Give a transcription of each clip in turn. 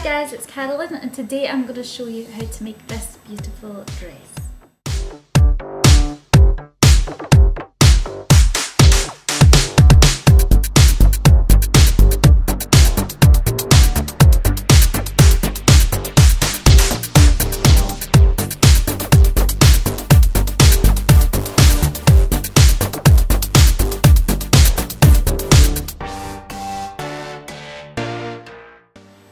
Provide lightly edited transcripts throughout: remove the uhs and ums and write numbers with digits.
Hi guys, it's Carolyn and today I'm going to show you how to make this beautiful dress.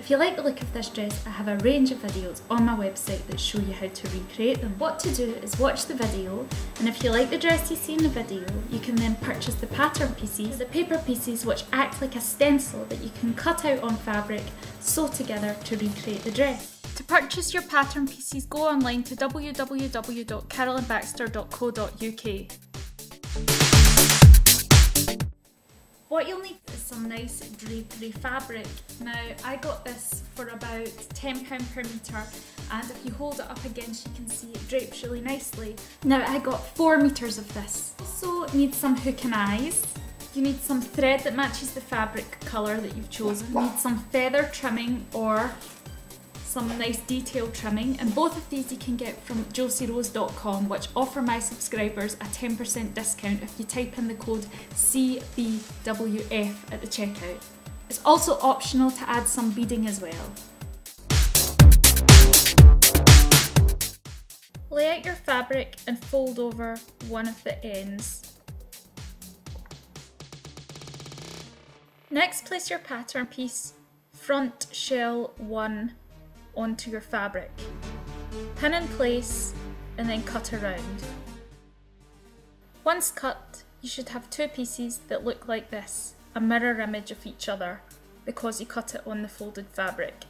If you like the look of this dress, I have a range of videos on my website that show you how to recreate them. What to do is watch the video, and if you like the dress you see in the video, you can then purchase the pattern pieces, the paper pieces which act like a stencil that you can cut out on fabric, sew together to recreate the dress. To purchase your pattern pieces, go online to www.carolynbaxter.co.uk. What you'll need is some nice drapery fabric. Now I got this for about £10 per metre, and if you hold it up against you can see it drapes really nicely. Now I got 4 metres of this. Also need some hook and eyes. You need some thread that matches the fabric colour that you've chosen. You need some feather trimming or some nice detail trimming, and both of these you can get from josierose.com, which offer my subscribers a 10% discount if you type in the code CBWF at the checkout. It's also optional to add some beading as well. Lay out your fabric and fold over one of the ends. Next, place your pattern piece front shell 1 onto your fabric. Pin in place and then cut around. Once cut, you should have 2 pieces that look like this, a mirror image of each other, because you cut it on the folded fabric.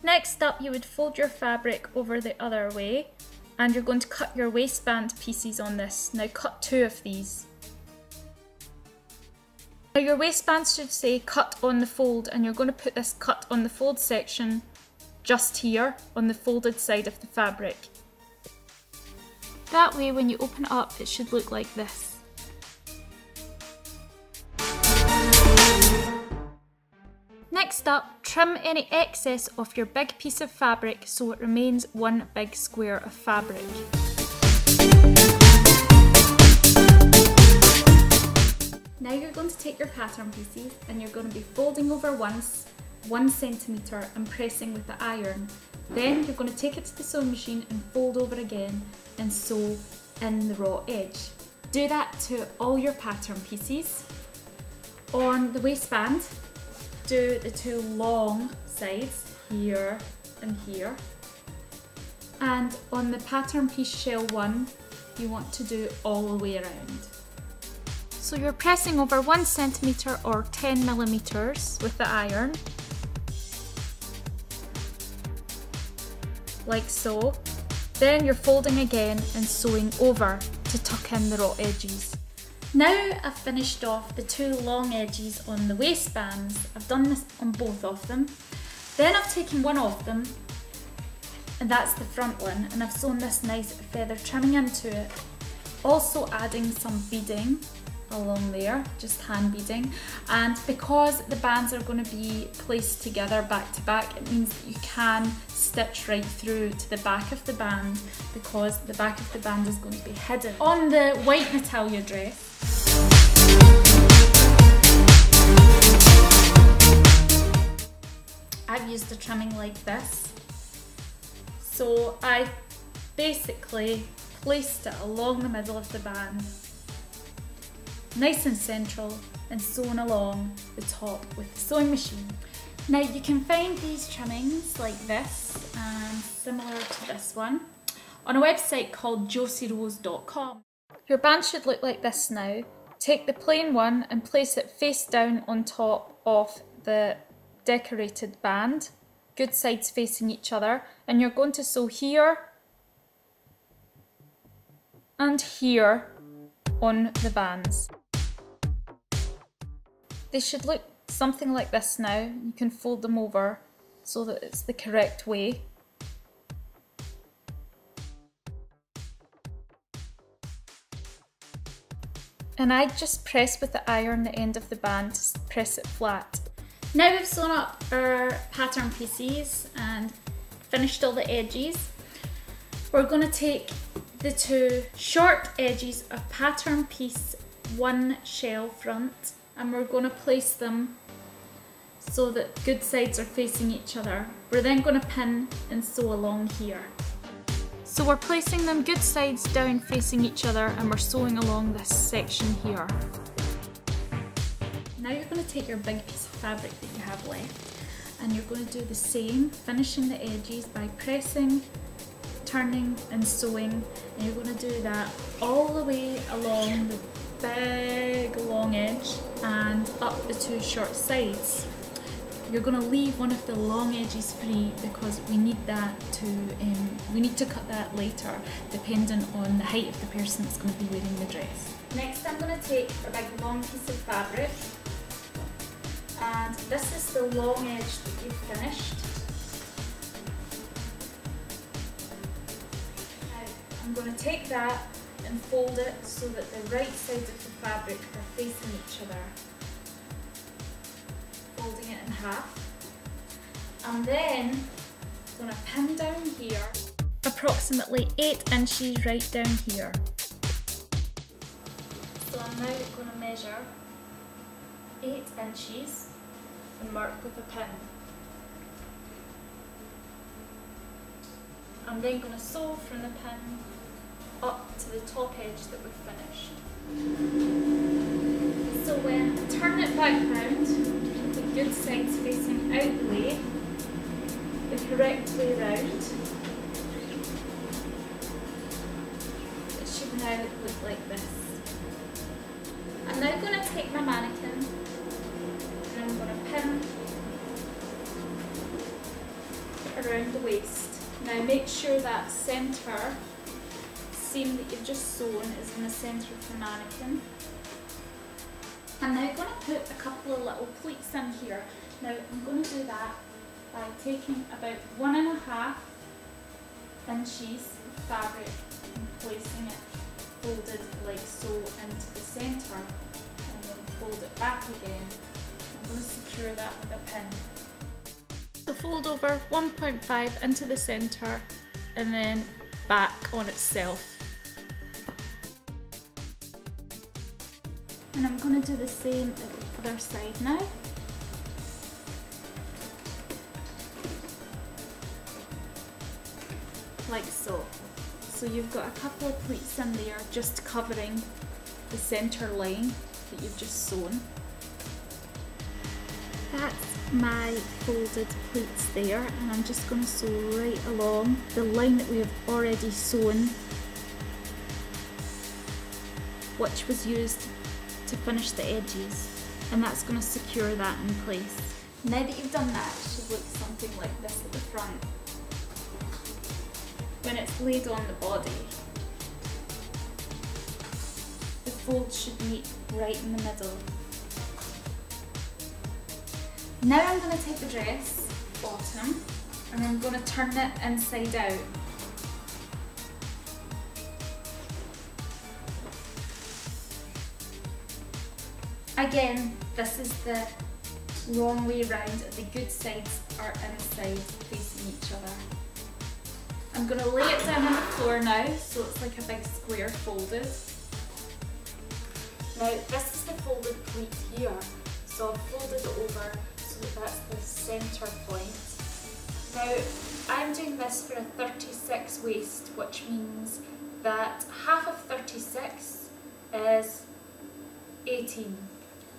Next up, you would fold your fabric over the other way, and you're going to cut your waistband pieces on this. Now cut 2 of these. Now your waistband should say cut on the fold, and you're going to put this cut on the fold section just here on the folded side of the fabric. That way when you open it up it should look like this. Next up, trim any excess off your big piece of fabric so it remains one big square of fabric. Now you're going to take your pattern pieces and you're going to be folding over once, 1 centimetre, and pressing with the iron. Then you're going to take it to the sewing machine and fold over again and sew in the raw edge. Do that to all your pattern pieces. On the waistband, do the 2 long sides, here and here. And on the pattern piece shell 1, you want to do all the way around. So you're pressing over 1 centimetre or 10 millimetres with the iron, like so. Then you're folding again and sewing over to tuck in the raw edges. Now I've finished off the 2 long edges on the waistbands. I've done this on both of them. Then I've taken one of them, and that's the front one, and I've sewn this nice feather trimming into it. Also adding some beading along there, just hand beading, and because the bands are going to be placed together back to back, it means that you can stitch right through to the back of the band, because the back of the band is going to be hidden. On the white Natalia dress, I've used a trimming like this, so I basically placed it along the middle of the band, nice and central, and sewn along the top with the sewing machine. Now you can find these trimmings like this and similar to this one on a website called josierose.com. Your band should look like this now. Take the plain one and place it face down on top of the decorated band, good sides facing each other, and you're going to sew here and here on the bands. They should look something like this now. You can fold them over so that it's the correct way. And I just press with the iron the end of the band to press it flat. Now we've sewn up our pattern pieces and finished all the edges, we're going to take the two short edges of pattern piece 1 shell front and we're going to place them so that good sides are facing each other. We're then going to pin and sew along here. So we're placing them good sides down facing each other and we're sewing along this section here. Now you're going to take your big piece of fabric that you have left and you're going to do the same, finishing the edges by pressing, turning and sewing, and you're going to do that all the way along the big long edge and up the two short sides. You're going to leave one of the long edges free because we need that to we need to cut that later depending on the height of the person that's going to be wearing the dress. Next I'm going to take a big long piece of fabric and this is the long edge that you've finished. Now, I'm going to take that and fold it so that the right sides of the fabric are facing each other. Folding it in half. And then I'm going to pin down here approximately 8 inches right down here. So I'm now going to measure 8 inches and mark with a pin. I'm then going to sew from the pin up to the top edge that we've finished. So when I turn it back round, the good sides facing out the way, the correct way round, it should now look like this. I'm now going to take my mannequin and I'm going to pin around the waist. Now make sure that centre seam that you've just sewn is in the centre of the mannequin. I'm now going to put a couple of little pleats in here. Now I'm going to do that by taking about 1.5 inches of fabric and placing it folded like so into the centre, and then fold it back again. I'm going to secure that with a pin. So fold over 1.5 into the centre and then back on itself. And I'm going to do the same at the other side now. Like so. So you've got a couple of pleats in there just covering the centre line that you've just sewn. That's my folded pleats there, and I'm just going to sew right along the line that we have already sewn, which was used to finish the edges, and that's going to secure that in place. Now that you've done that, it should look something like this at the front when it's laid on the body. The fold should meet right in the middle. Now I'm going to take the dress bottom and I'm going to turn it inside out. Again, this is the wrong way round. The good sides are inside facing each other. I'm going to lay it down on the floor now so it's like a big square folded. Now this is the folded pleat here, so I've folded it over so that that's the centre point. Now I'm doing this for a 36 waist, which means that half of 36 is 18.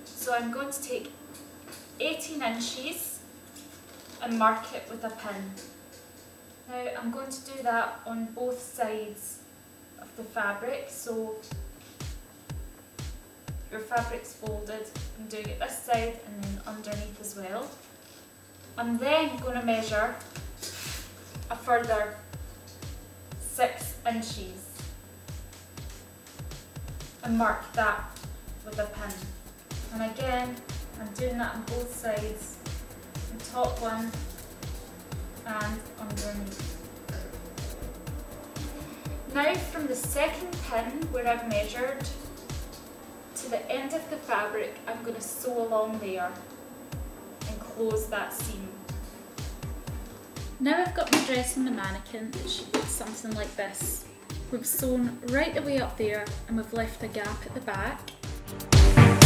So I'm going to take 18 inches and mark it with a pin. Now I'm going to do that on both sides of the fabric, so your fabric's folded, I'm doing it this side and then underneath as well. I'm then going to measure a further 6 inches and mark that with a pin. And again, I'm doing that on both sides, the top one and underneath. Now from the second pin where I've measured to the end of the fabric, I'm going to sew along there. and close that seam. Now I've got my dress on the mannequin, it should look something like this. We've sewn right the way up there and we've left a gap at the back.